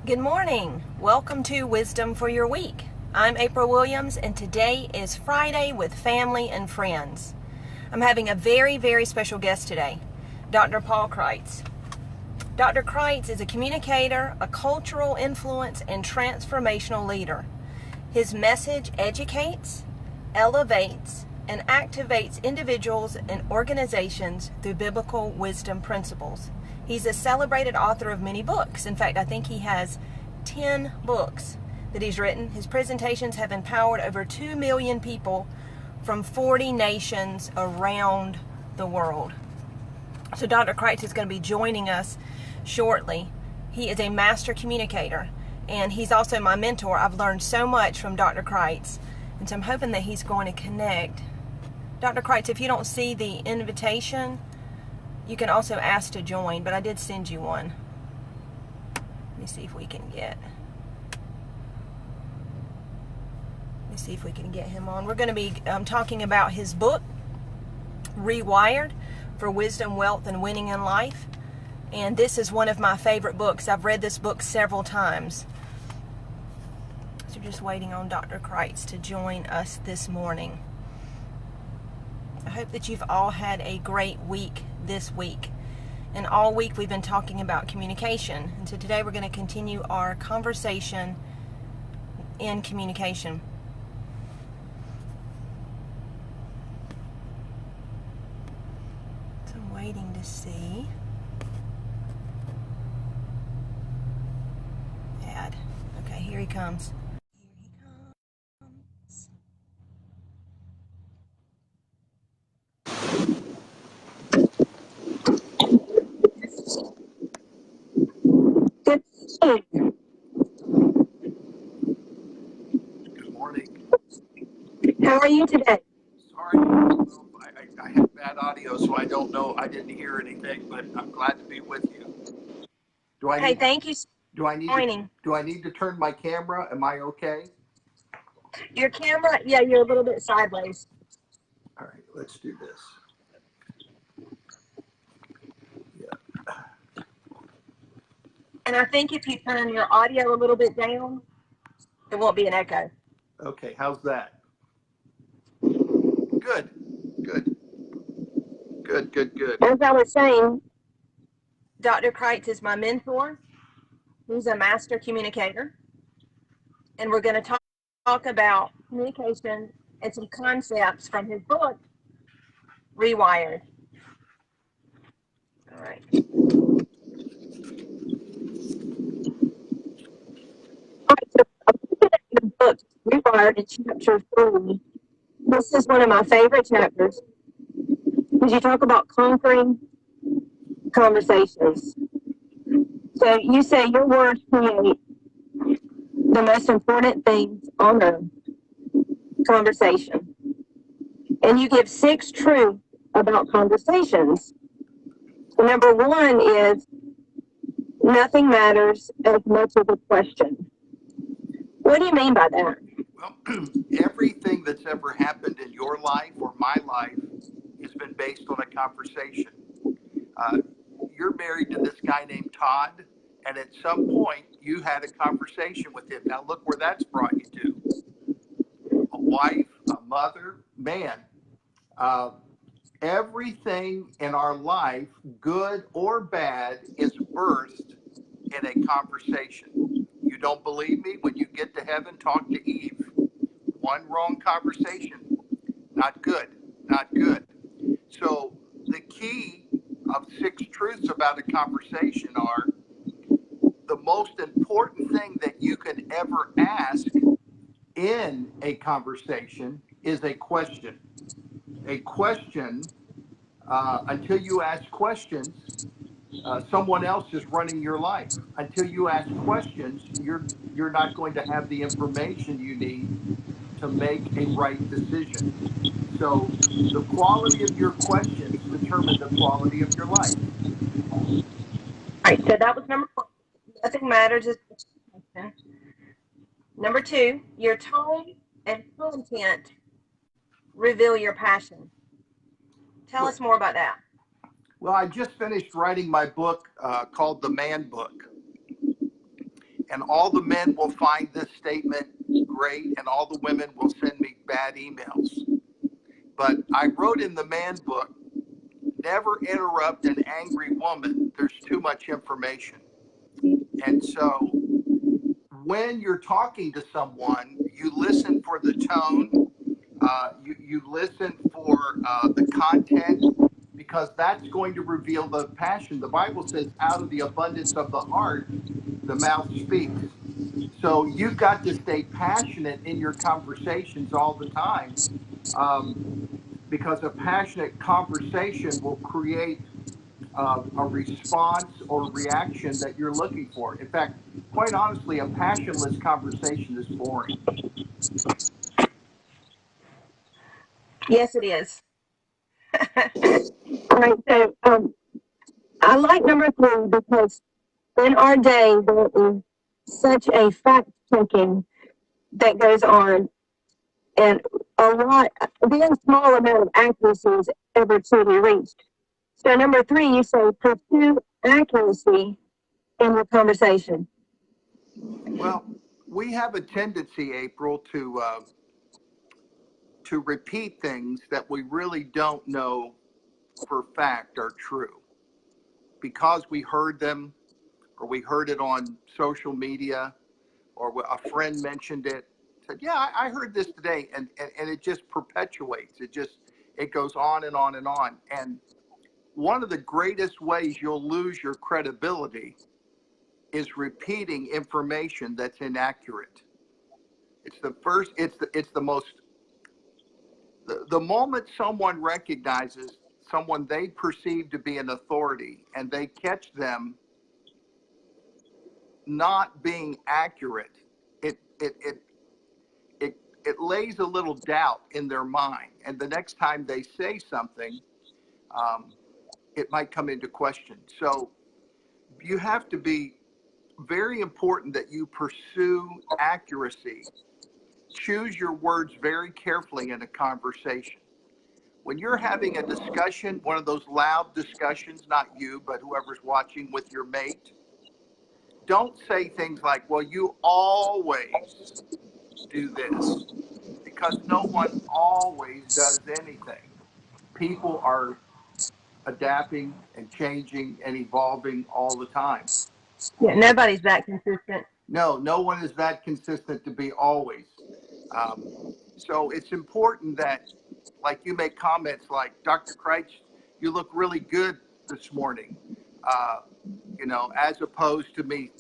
Good morning. Welcome to Wisdom for Your Week. I'm April Williams, and today is Friday with family and friends. I'm having a very, very special guest today, Dr. Paul Kreitz. Dr. Kreitz is a communicator, a cultural influence, and transformational leader. His message educates, elevates, and activates individuals and organizations through biblical wisdom principles. He's a celebrated author of many books. In fact, I think he has 10 books that he's written. His presentations have empowered over 2 million people from 40 nations around the world. So Dr. Kreitz is going to be joining us shortly. He is a master communicator, and he's also my mentor. I've learned so much from Dr. Kreitz, and so I'm hoping that he's going to connect. Dr. Kreitz, if you don't see the invitation, you can also ask to join, but I did send you one. Let me see if we can get him on. We're going to be talking about his book, Rewired, for wisdom, wealth, and winning in life. And this is one of my favorite books. I've read this book several times. So just waiting on Dr. Kreitz to join us this morning. I hope that you've all had a great week this week. And all week we've been talking about communication. And so today we're going to continue our conversation in communication. So I'm waiting to see. Add. Okay, here he comes. Good morning. Good morning. How are you today? Sorry, I had bad audio, so I don't know. I didn't hear anything, but I'm glad to be with you. Do I Hey, need? thank you Do I for need to? joining. Do I need to turn my camera? Am I okay? Your camera, yeah, you're a little bit sideways. All right, let's do this. Yeah. And I think if you turn your audio a little bit down, it won't be an echo. Okay. How's that? Good. Good. Good. Good. Good. As I was saying, Dr. Kreitz is my mentor. He's a master communicator. And we're going to talk about communication and some concepts from his book, Rewired. All right. I'm looking at the book, Rewired in chapter 3. This is one of my favorite chapters because you talk about conquering conversations. So you say your words create the most important things on earth, conversation. And you give 6 truths about conversations. Number 1 is nothing matters as much as a question. What do you mean by that? Well, everything that's ever happened in your life or my life has been based on a conversation. You're married to this guy named Todd, and at some point you had a conversation with him. Now look where that's brought you to. A wife, a mother, man. Uh, Everything in our life, good or bad, is birthed in a conversation. You don't believe me? When you get to heaven, talk to Eve. One wrong conversation, not good, not good. So the key of 6 truths about a conversation are the most important thing that you can ever ask in a conversation is a question. A question, until you ask questions, someone else is running your life. Until you ask questions, you're not going to have the information you need to make a right decision. So the quality of your questions determine the quality of your life. All right, so that was number 1. Nothing matters as much as a question. Number 2, your tone and content reveal your passion. Tell Well, us more about that. I just finished writing my book called The Man Book. And all the men will find this statement great, and all the women will send me bad emails. But I wrote in the man book, never interrupt an angry woman. There's too much information. And so when you're talking to someone, you listen for the tone, you listen for the content, because that's going to reveal the passion. The Bible says, out of the abundance of the heart, the mouth speaks. So you've got to stay passionate in your conversations all the time, because a passionate conversation will create a response or reaction that you're looking for. In fact, quite honestly, a passionless conversation is boring. Yes, it is. All right, so I like number 3 because in our day there is such a fact checking that goes on, and the small amount of accuracy is ever to be reached. So number 3, you say pursue accuracy in your conversation. Well, we have a tendency, April, to repeat things that we really don't know for fact are true, because we heard them, or we heard it on social media, or a friend mentioned it, said, yeah, I heard this today, and it just perpetuates. It goes on and on and on. And one of the greatest ways you'll lose your credibility is repeating information that's inaccurate. The moment someone recognizes someone they perceive to be an authority, and they catch them not being accurate, it lays a little doubt in their mind. And the next time they say something, it might come into question. So you have to be very important that you pursue accuracy. Choose your words very carefully in a conversation. When you're having a discussion, one of those loud discussions, not you, but whoever's watching with your mate, don't say things like, well, you always do this, because no one always does anything. People are adapting and changing and evolving all the time. Yeah, nobody's that consistent. No one is that consistent to be always. So it's important that, like, you make comments like, Dr. Kreitz, you look really good this morning, as opposed to me,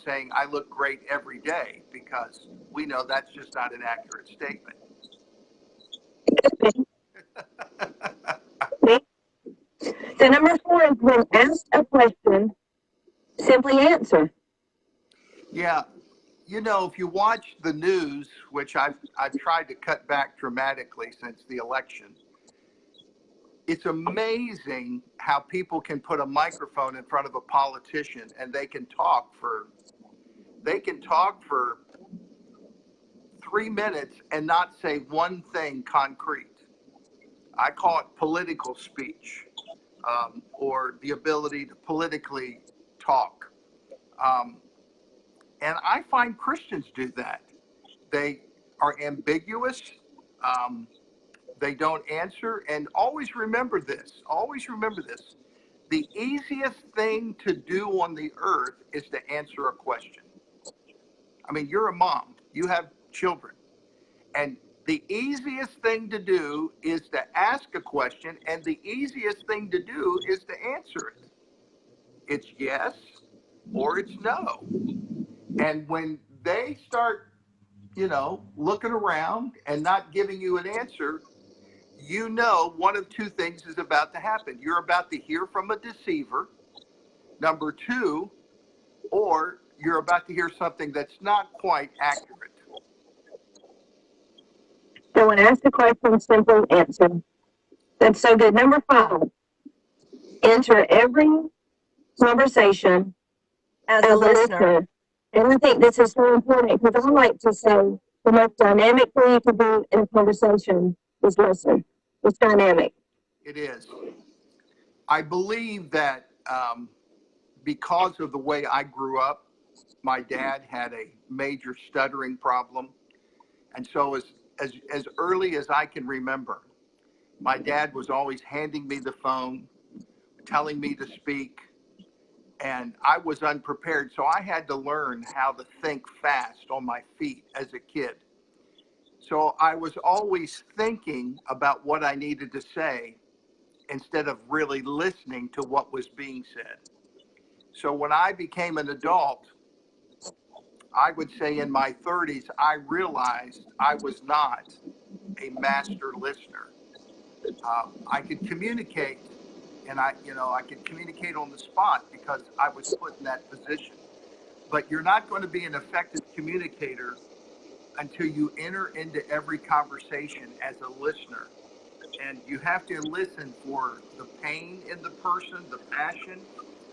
saying I look great every day, because we know that's just not an accurate statement. So number 4 is, when asked a question, simply answer. Yeah. If you watch the news, which I've tried to cut back dramatically since the election, it's amazing how people can put a microphone in front of a politician and they can talk for 3 minutes and not say one thing concrete. I call it political speech, or the ability to politically talk. And I find Christians do that. They are ambiguous. They don't answer. And always remember this. The easiest thing to do on the earth is to answer a question. I mean, you're a mom. You have children. And the easiest thing to do is to ask a question, and the easiest thing to do is to answer it. It's yes or it's no. And when they start, looking around and not giving you an answer, one of 2 things is about to happen. You're about to hear from a deceiver, number 2, or you're about to hear something that's not quite accurate. So when asked a question, simply answer. That's so good. Number 5, enter every conversation As a listener. And I think this is so important, because I like to say the most dynamic thing you can do in a conversation is listen. It's dynamic. It is. I believe that because of the way I grew up, My dad had a major stuttering problem. And so as early as I can remember, my dad was always handing me the phone, telling me to speak, and I was unprepared. So I had to learn how to think fast on my feet as a kid. So I was always thinking about what I needed to say instead of really listening to what was being said. So when I became an adult, I would say in my 30s, I realized I was not a master listener. I could communicate, and I could communicate on the spot because I was put in that position. But you're not going to be an effective communicator until you enter into every conversation as a listener. And you have to listen for the pain in the person, the passion.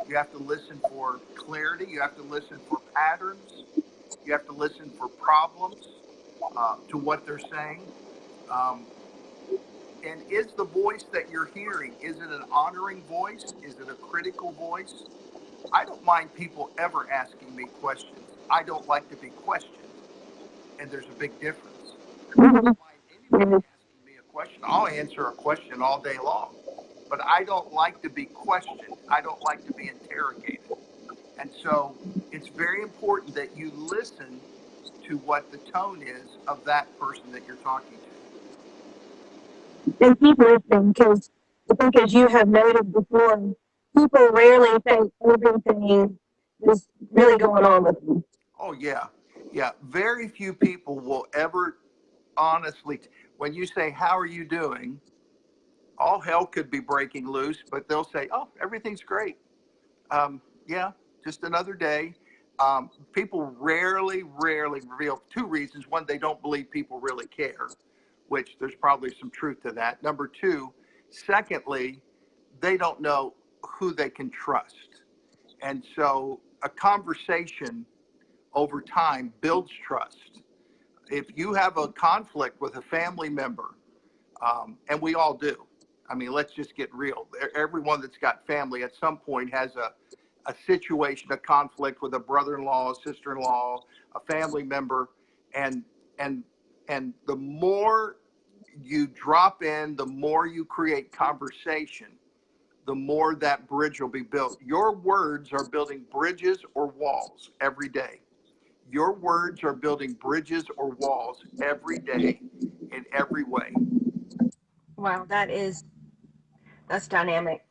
You have to listen for clarity. You have to listen for patterns. You have to listen for problems to what they're saying. Um, and is the voice that you're hearing, is it an honoring voice? Is it a critical voice? I don't mind people ever asking me questions. I don't like to be questioned. And there's a big difference. I don't mind anybody asking me a question. I'll answer a question all day long. But I don't like to be questioned. I don't like to be interrogated. And so it's very important that you listen to what the tone is of that person that you're talking And keep listening, because I think, as you have noted before, people rarely think everything is really going on with them. Oh, yeah. Yeah. Very few people will ever honestly, when you say, "How are you doing?" all hell could be breaking loose, but they'll say, "Oh, everything's great." Yeah, just another day. People rarely reveal two reasons. One, they don't believe people really care, which there's probably some truth to that. Number two, secondly, they don't know who they can trust. And so a conversation over time builds trust. If you have a conflict with a family member, and we all do, I mean, let's just get real. Everyone that's got family at some point has a situation, a conflict with a brother-in-law, a sister-in-law, a family member, and and and the more you drop in, the more you create conversation, the more that bridge will be built. Your words are building bridges or walls every day. Your words are building bridges or walls every day in every way. Wow, that's dynamic.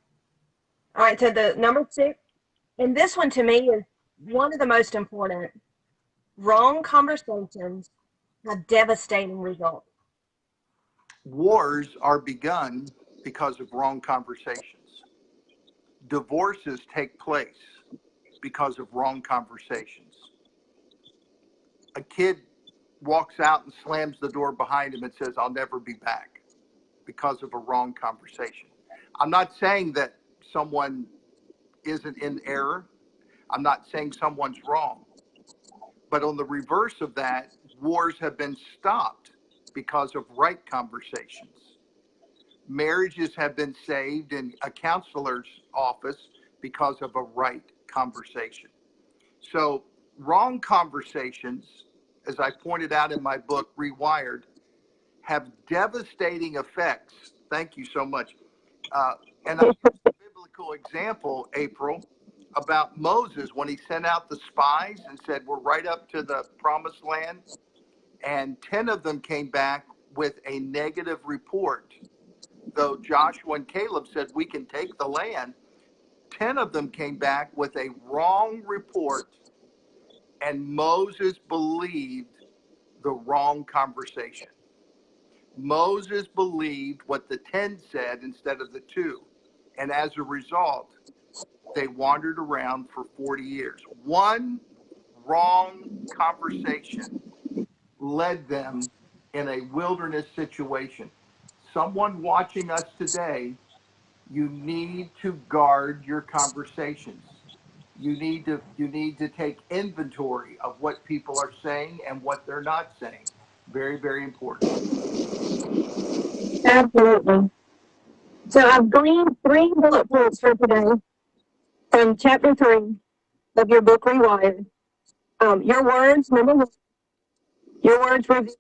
All right, so the number 6, and this one to me is one of the most important. Wrong conversations have devastating results. Wars are begun because of wrong conversations. Divorces take place because of wrong conversations. A kid walks out and slams the door behind him and says, "I'll never be back," because of a wrong conversation. I'm not saying that someone isn't in error. I'm not saying someone's wrong. But on the reverse of that, wars have been stopped because of right conversations. Marriages have been saved in a counselor's office because of a right conversation. So, wrong conversations, as I pointed out in my book, Rewired, have devastating effects. Thank you so much. And I used a biblical example, April, about Moses when he sent out the spies and said, "We're right up to the promised land." And 10 of them came back with a negative report. Though Joshua and Caleb said, "We can take the land," 10 of them came back with a wrong report, and Moses believed the wrong conversation. Moses believed what the 10 said instead of the two. And as a result, they wandered around for 40 years. One wrong conversation led them in a wilderness situation. Someone watching us today, you need to guard your conversations. You need to take inventory of what people are saying and what they're not saying. Very, very important. Absolutely. So I've gleaned 3 bullet points for today from chapter 3 of your book, Rewired. Your words, number one, your words reveal.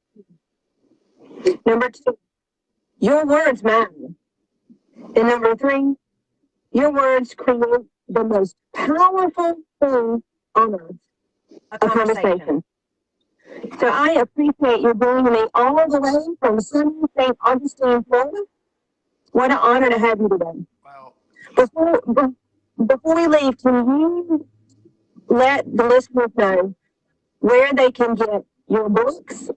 Number two, your words matter. And number three, your words create the most powerful thing on earth, A a conversation. So I appreciate you bringing me all the way from sunny St. Augustine, Florida. What an honor to have you today. Well, Before we leave, can you let the listeners know where they can get your books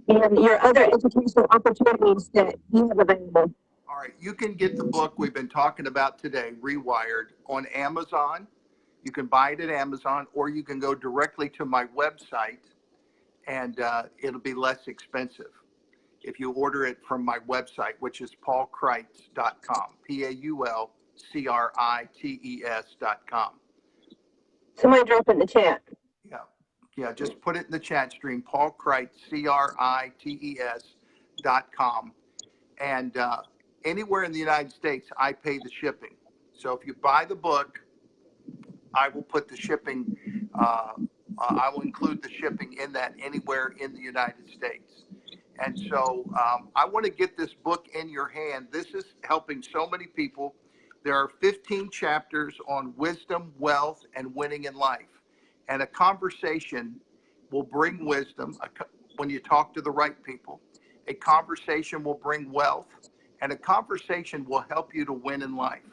and your other educational opportunities that you have available? all right, you can get the book we've been talking about today, Rewired, on Amazon. You can buy it at Amazon, or you can go directly to my website, and it'll be less expensive if you order it from my website, which is paulkreitz.com, paulkrites.com. Somebody drop it in the chat. Yeah, just put it in the chat stream, paulkrites.com. And anywhere in the United States, I pay the shipping. So if you buy the book, I will put the shipping, I will include the shipping in that anywhere in the United States. And so I want to get this book in your hand. This is helping so many people. There are 15 chapters on wisdom, wealth, and winning in life. And a conversation will bring wisdom when you talk to the right people. A conversation will bring wealth, and a conversation will help you to win in life.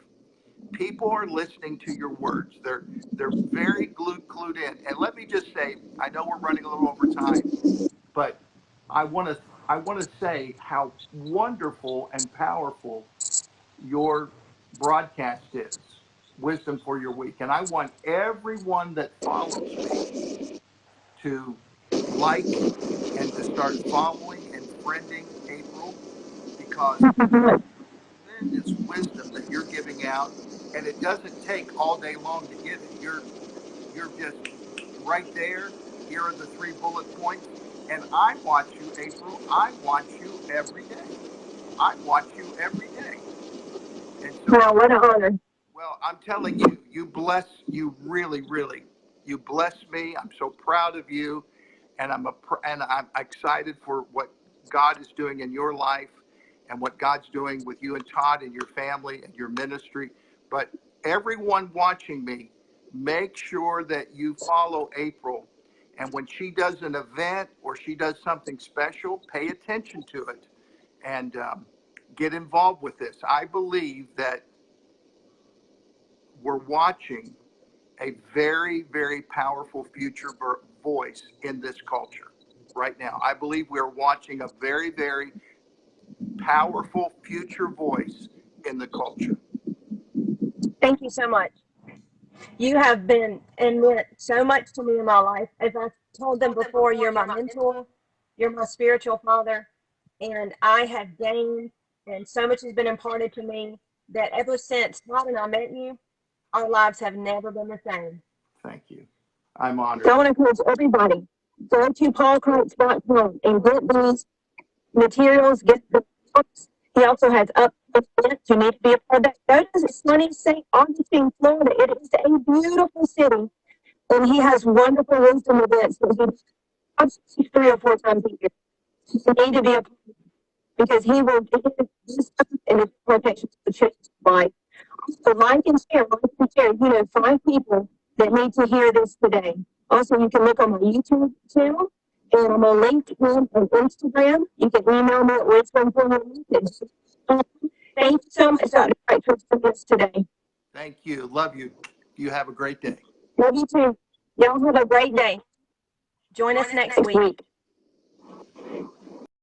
People are listening to your words. They're very clued in. And let me just say, I know we're running a little over time, but I want to say how wonderful and powerful your broadcast is, Wisdom for Your Week. And I want everyone that follows me to like and to start following and friending April, because tremendous wisdom that you're giving out, and it doesn't take all day long to get it. You're just right there. Here are the 3 bullet points. And I watch you, April. I watch you every day. I watch you every day. And so, Wow, what an honor. well, I'm telling you, you really, really, you bless me. I'm so proud of you, and I'm excited for what God is doing in your life and what God's doing with you and Todd and your family and your ministry. But everyone watching me, make sure that you follow April. And when she does an event or she does something special, pay attention to it and get involved with this. I believe that we're watching a very, very powerful future voice in this culture right now. I believe we're watching a very, very powerful future voice in the culture. Thank you so much. You have been and meant so much to me in my life. As I told them before, you're my mentor, you're my spiritual father, and I have gained, and so much has been imparted to me that ever since Todd and I met you, our lives have never been the same. Thank you. I'm honored. So I want to encourage everybody, go to paulkreitz.com and get these materials, get the books. He also has events. You need to be a part of that. Go to sunny St. Augustine, Florida. It is a beautiful city, and he has wonderful wisdom events that he does 3 or 4 times a year. You need to be a part of it because he will do stuff and his quotations to change life. So like and share. You know, 5 people that need to hear this today. Also, you can look on my YouTube channel, and I'm on LinkedIn and Instagram. You can email me at wisdom4your. Thank you so much, Dr. Wright, for doing this today. Thank you. Love you. You have a great day. Love you too. Y'all have a great day. Join us next week.